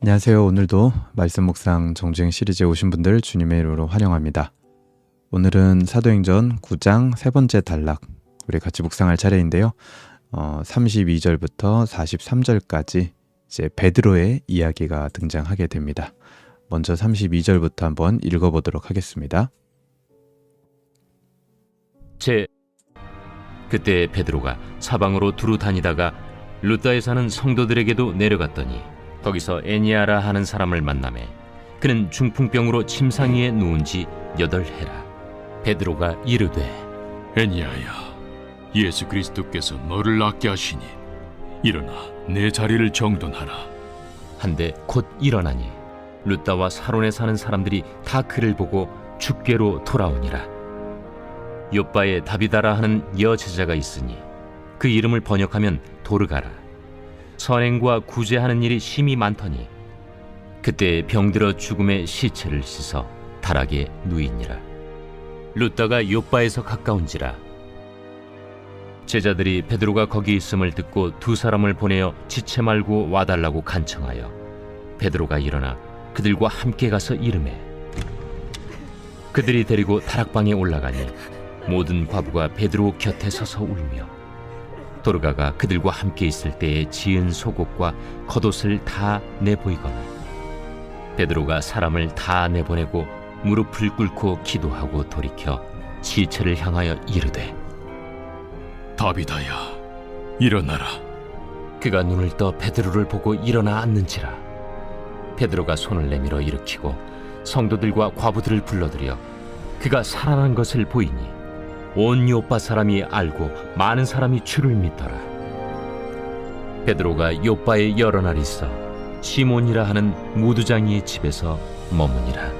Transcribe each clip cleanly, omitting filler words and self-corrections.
안녕하세요. 오늘도 말씀 묵상 정주행 시리즈에 오신 분들 주님의 이름으로 환영합니다. 오늘은 사도행전 9장 세 번째 단락 우리 같이 묵상할 차례인데요. 32절부터 43절까지 이제 베드로의 이야기가 등장하게 됩니다. 먼저 32절부터 한번 읽어보도록 하겠습니다. 그때 베드로가 사방으로 두루 다니다가 룻다에 사는 성도들에게도 내려갔더니 거기서 에니아라 하는 사람을 만나매 그는 중풍병으로 침상 위에 누운 지 8해라. 베드로가 이르되 에니야야, 예수 그리스도께서 너를 낫게 하시니 일어나 내 자리를 정돈하라. 한데 곧 일어나니 룻다와 사론에 사는 사람들이 다 그를 보고 주께로 돌아오니라. 요빠에 다비다라 하는 여제자가 있으니 그 이름을 번역하면 도르가라. 선행과 구제하는 일이 심히 많더니 그때 병들어 죽음의 시체를 씻어 다락에 누이니라. 룻다가 요빠에서 가까운지라. 제자들이 베드로가 거기 있음을 듣고 두 사람을 보내어 지체 말고 와달라고 간청하여 베드로가 일어나 그들과 함께 가서 이르매 그들이 데리고 다락방에 올라가니 모든 과부가 베드로 곁에 서서 울며 도르가가 그들과 함께 있을 때에 지은 속옷과 겉옷을 다 내보이거나 베드로가 사람을 다 내보내고 무릎을 꿇고 기도하고 돌이켜 시체를 향하여 이르되 다비다야, 일어나라. 그가 눈을 떠 베드로를 보고 일어나 앉는지라. 베드로가 손을 내밀어 일으키고 성도들과 과부들을 불러들여 그가 살아난 것을 보이니 온 요빠 사람이 알고 많은 사람이 주를 믿더라. 베드로가 요빠에 여러 날 있어 시몬이라 하는 무두장이의 집에서 머무니라.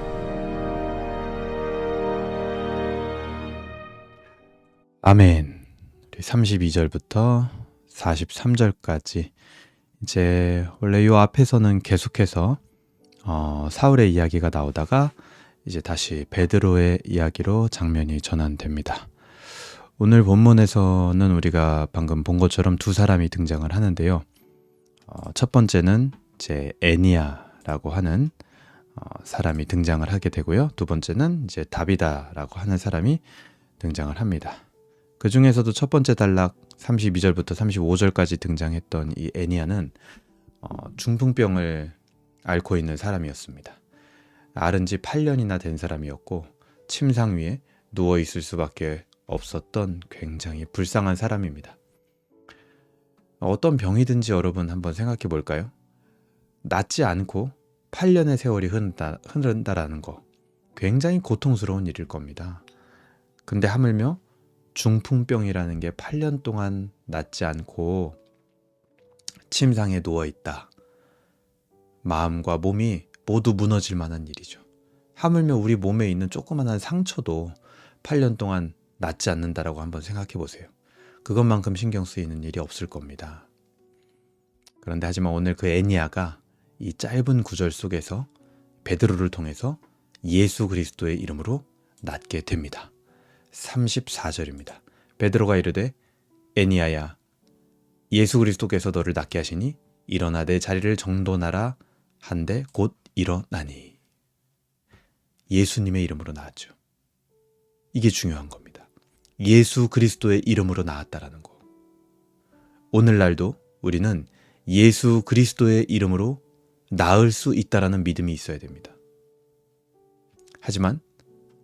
아멘. 32절부터 43절까지 이제 원래 요 앞에서는 계속해서 사울의 이야기가 나오다가 이제 다시 베드로의 이야기로 장면이 전환됩니다. 오늘 본문에서는 우리가 방금 본 것처럼 두 사람이 등장을 하는데요. 첫 번째는 이제 애니야라고 하는 사람이 등장을 하게 되고요. 두 번째는 이제 다비다라고 하는 사람이 등장을 합니다. 그 중에서도 첫 번째 단락 32절부터 35절까지 등장했던 이 애니야는 중풍병을 앓고 있는 사람이었습니다. 앓은 지 8년이나 된 사람이었고 침상 위에 누워 있을 수밖에 없었던 굉장히 불쌍한 사람입니다. 어떤 병이든지 여러분 한번 생각해 볼까요? 낫지 않고 8년의 세월이 흐른다라는 거 굉장히 고통스러운 일일 겁니다. 근데 하물며 중풍병이라는 게 8년 동안 낫지 않고 침상에 누워있다. 마음과 몸이 모두 무너질 만한 일이죠. 하물며 우리 몸에 있는 조그만한 상처도 8년 동안 낫지 않는다라고 한번 생각해 보세요. 그것만큼 신경 쓰이는 일이 없을 겁니다. 그런데 하지만 오늘 그 애니야가 이 짧은 구절 속에서 베드로를 통해서 예수 그리스도의 이름으로 낫게 됩니다. 34절입니다. 베드로가 이르되 애니야야, 예수 그리스도께서 너를 낫게 하시니 일어나 내 자리를 정돈하라 한데 곧 일어나니. 예수님의 이름으로 나았죠. 이게 중요한 겁니다. 예수 그리스도의 이름으로 나았다라는 거. 오늘날도 우리는 예수 그리스도의 이름으로 나을 수 있다라는 믿음이 있어야 됩니다. 하지만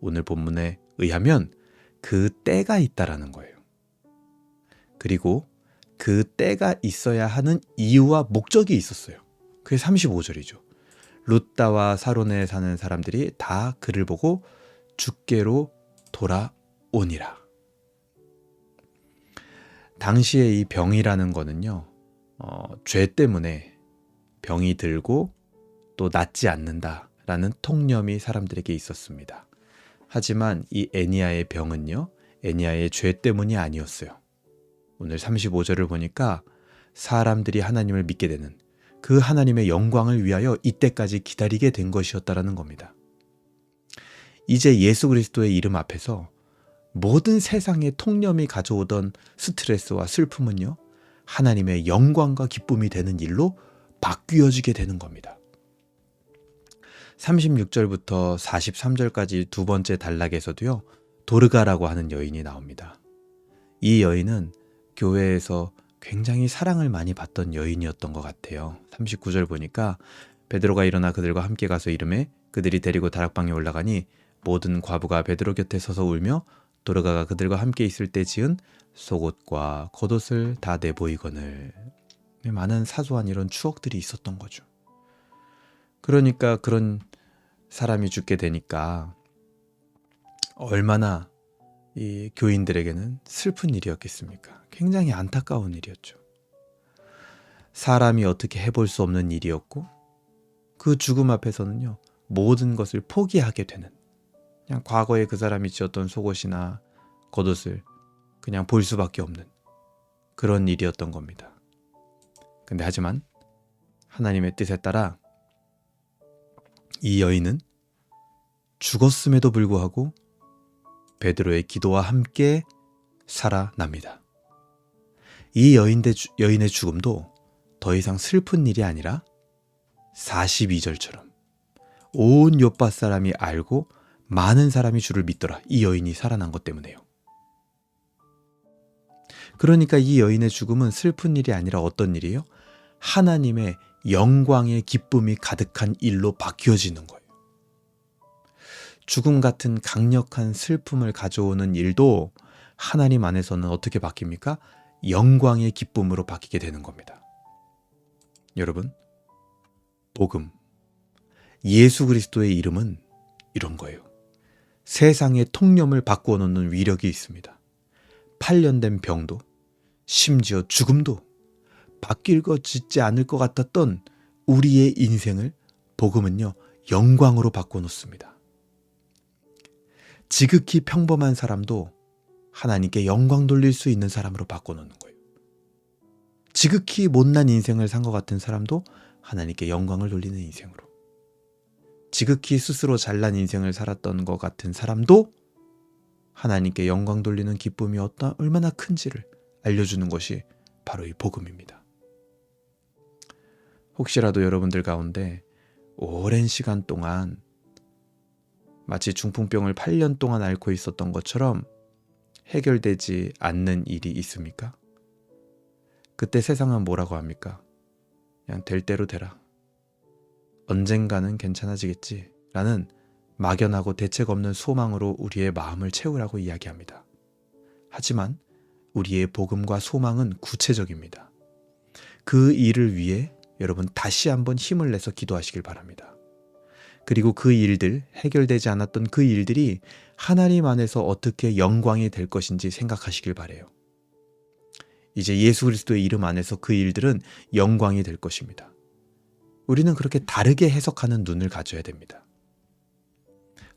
오늘 본문에 의하면 그 때가 있다라는 거예요. 그리고 그 때가 있어야 하는 이유와 목적이 있었어요. 그게 35절이죠. 룻다와 사론에 사는 사람들이 다 그를 보고 주께로 돌아오니라. 당시에 이 병이라는 거는요, 죄 때문에 병이 들고 또 낫지 않는다라는 통념이 사람들에게 있었습니다. 하지만 이 애니야의 병은요, 애니야의 죄 때문이 아니었어요. 오늘 35절을 보니까 사람들이 하나님을 믿게 되는 그 하나님의 영광을 위하여 이때까지 기다리게 된 것이었다라는 겁니다. 이제 예수 그리스도의 이름 앞에서 모든 세상의 통념이 가져오던 스트레스와 슬픔은요, 하나님의 영광과 기쁨이 되는 일로 바뀌어지게 되는 겁니다. 36절부터 43절까지 두 번째 단락에서도요, 도르가라고 하는 여인이 나옵니다. 이 여인은 교회에서 굉장히 사랑을 많이 받던 여인이었던 것 같아요. 39절 보니까 베드로가 일어나 그들과 함께 가서 이르매 그들이 데리고 다락방에 올라가니 모든 과부가 베드로 곁에 서서 울며 도르가가 그들과 함께 있을 때 지은 속옷과 겉옷을 다 내보이거늘. 많은 사소한 이런 추억들이 있었던 거죠. 그러니까 그런 사람이 죽게 되니까 얼마나 이 교인들에게는 슬픈 일이었겠습니까? 굉장히 안타까운 일이었죠. 사람이 어떻게 해볼 수 없는 일이었고 그 죽음 앞에서는요, 모든 것을 포기하게 되는, 그냥 과거에 그 사람이 지었던 속옷이나 겉옷을 그냥 볼 수밖에 없는 그런 일이었던 겁니다. 근데 하지만 하나님의 뜻에 따라 이 여인은 죽었음에도 불구하고 베드로의 기도와 함께 살아납니다. 이 여인의 죽음도 더 이상 슬픈 일이 아니라 42절처럼 온 요파 사람이 알고 많은 사람이 주를 믿더라. 이 여인이 살아난 것 때문에요. 그러니까 이 여인의 죽음은 슬픈 일이 아니라 어떤 일이에요? 하나님의 영광의 기쁨이 가득한 일로 바뀌어지는 거예요. 죽음 같은 강력한 슬픔을 가져오는 일도 하나님 안에서는 어떻게 바뀝니까? 영광의 기쁨으로 바뀌게 되는 겁니다. 여러분, 복음, 예수 그리스도의 이름은 이런 거예요. 세상의 통념을 바꾸어 놓는 위력이 있습니다. 8년 된 병도, 심지어 죽음도 바뀔 것 짓지 않을 것 같았던 우리의 인생을 복음은요, 영광으로 바꾸어 놓습니다. 지극히 평범한 사람도 하나님께 영광 돌릴 수 있는 사람으로 바꿔 놓는 거예요. 지극히 못난 인생을 산 것 같은 사람도 하나님께 영광을 돌리는 인생으로, 지극히 스스로 잘난 인생을 살았던 것 같은 사람도 하나님께 영광 돌리는 기쁨이 얼마나 큰지를 알려주는 것이 바로 이 복음입니다. 혹시라도 여러분들 가운데 오랜 시간 동안 마치 중풍병을 8년 동안 앓고 있었던 것처럼 해결되지 않는 일이 있습니까? 그때 세상은 뭐라고 합니까? 그냥 될 대로 되라. 언젠가는 괜찮아지겠지 라는 막연하고 대책 없는 소망으로 우리의 마음을 채우라고 이야기합니다. 하지만 우리의 복음과 소망은 구체적입니다. 그 일을 위해 여러분 다시 한번 힘을 내서 기도하시길 바랍니다. 그리고 그 일들, 해결되지 않았던 그 일들이 하나님 안에서 어떻게 영광이 될 것인지 생각하시길 바라요. 이제 예수 그리스도의 이름 안에서 그 일들은 영광이 될 것입니다. 우리는 그렇게 다르게 해석하는 눈을 가져야 됩니다.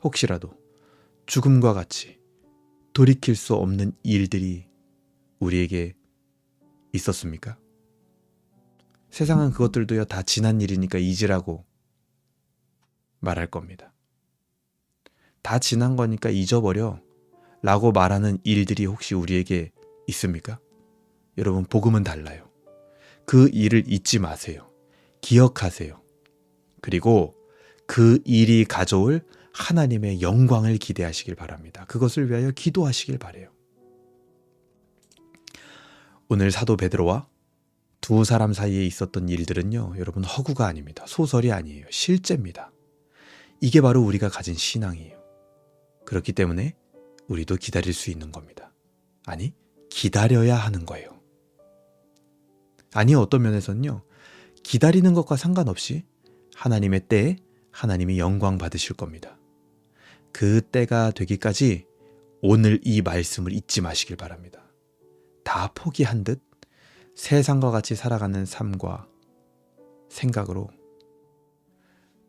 혹시라도 죽음과 같이 돌이킬 수 없는 일들이 우리에게 있었습니까? 세상은 그것들도요, 다 지난 일이니까 잊으라고 말할 겁니다. 다 지난 거니까 잊어버려 라고 말하는 일들이 혹시 우리에게 있습니까? 여러분, 복음은 달라요. 그 일을 잊지 마세요. 기억하세요. 그리고 그 일이 가져올 하나님의 영광을 기대하시길 바랍니다. 그것을 위하여 기도하시길 바라요. 오늘 사도 베드로와 두 사람 사이에 있었던 일들은요, 여러분, 허구가 아닙니다. 소설이 아니에요. 실제입니다. 이게 바로 우리가 가진 신앙이에요. 그렇기 때문에 우리도 기다릴 수 있는 겁니다. 아니, 기다려야 하는 거예요. 아니, 어떤 면에서는요, 기다리는 것과 상관없이 하나님의 때에 하나님이 영광 받으실 겁니다. 그 때가 되기까지 오늘 이 말씀을 잊지 마시길 바랍니다. 다 포기한 듯 세상과 같이 살아가는 삶과 생각으로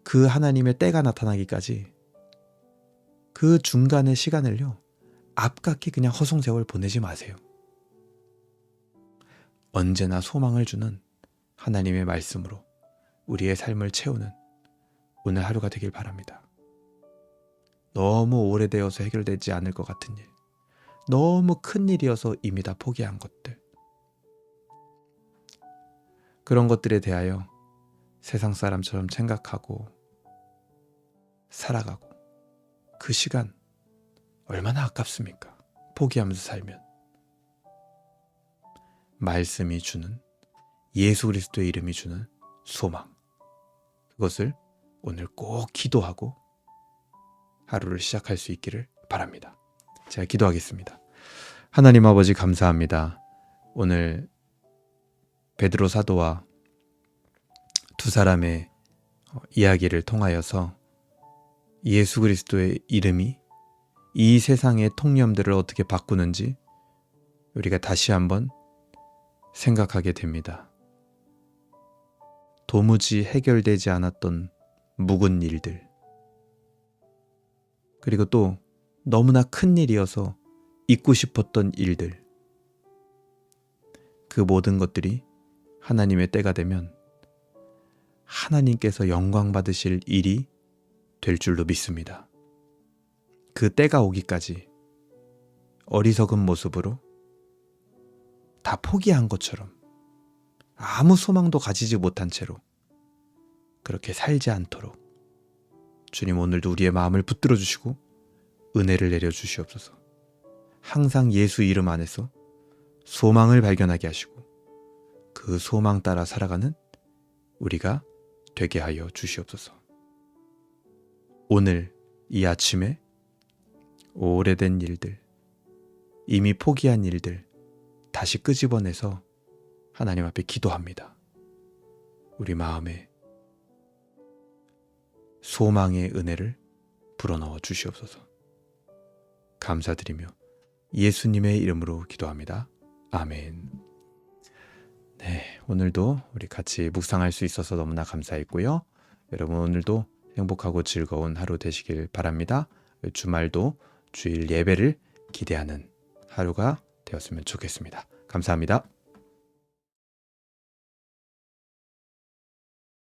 그 하나님의 때가 나타나기까지 그 중간의 시간을요, 앞깎이 그냥 허송세월 보내지 마세요. 언제나 소망을 주는 하나님의 말씀으로 우리의 삶을 채우는 오늘 하루가 되길 바랍니다. 너무 오래되어서 해결되지 않을 것 같은 일, 너무 큰 일이어서 이미 다 포기한 것들, 그런 것들에 대하여 세상 사람처럼 생각하고 살아가고 그 시간 얼마나 아깝습니까? 포기하면서 살면. 말씀이 주는, 예수 그리스도의 이름이 주는 소망, 그것을 오늘 꼭 기도하고 하루를 시작할 수 있기를 바랍니다. 제가 기도하겠습니다. 하나님 아버지 감사합니다. 오늘 베드로 사도와 두 사람의 이야기를 통하여서 예수 그리스도의 이름이 이 세상의 통념들을 어떻게 바꾸는지 우리가 다시 한번 생각하게 됩니다. 도무지 해결되지 않았던 묵은 일들, 그리고 또 너무나 큰 일이어서 잊고 싶었던 일들, 그 모든 것들이 하나님의 때가 되면 하나님께서 영광 받으실 일이 될 줄로 믿습니다. 그 때가 오기까지 어리석은 모습으로 다 포기한 것처럼 아무 소망도 가지지 못한 채로 그렇게 살지 않도록 주님 오늘도 우리의 마음을 붙들어 주시고 은혜를 내려 주시옵소서. 항상 예수 이름 안에서 소망을 발견하게 하시고 그 소망 따라 살아가는 우리가 되게 하여 주시옵소서. 오늘 이 아침에 오래된 일들, 이미 포기한 일들 다시 끄집어내서 하나님 앞에 기도합니다. 우리 마음에 소망의 은혜를 불어넣어 주시옵소서. 감사드리며 예수님의 이름으로 기도합니다. 아멘. 네, 오늘도 우리 같이 묵상할 수 있어서 너무나 감사했고요. 여러분 오늘도 행복하고 즐거운 하루 되시길 바랍니다. 주말도 주일 예배를 기대하는 하루가 되었으면 좋겠습니다. 감사합니다.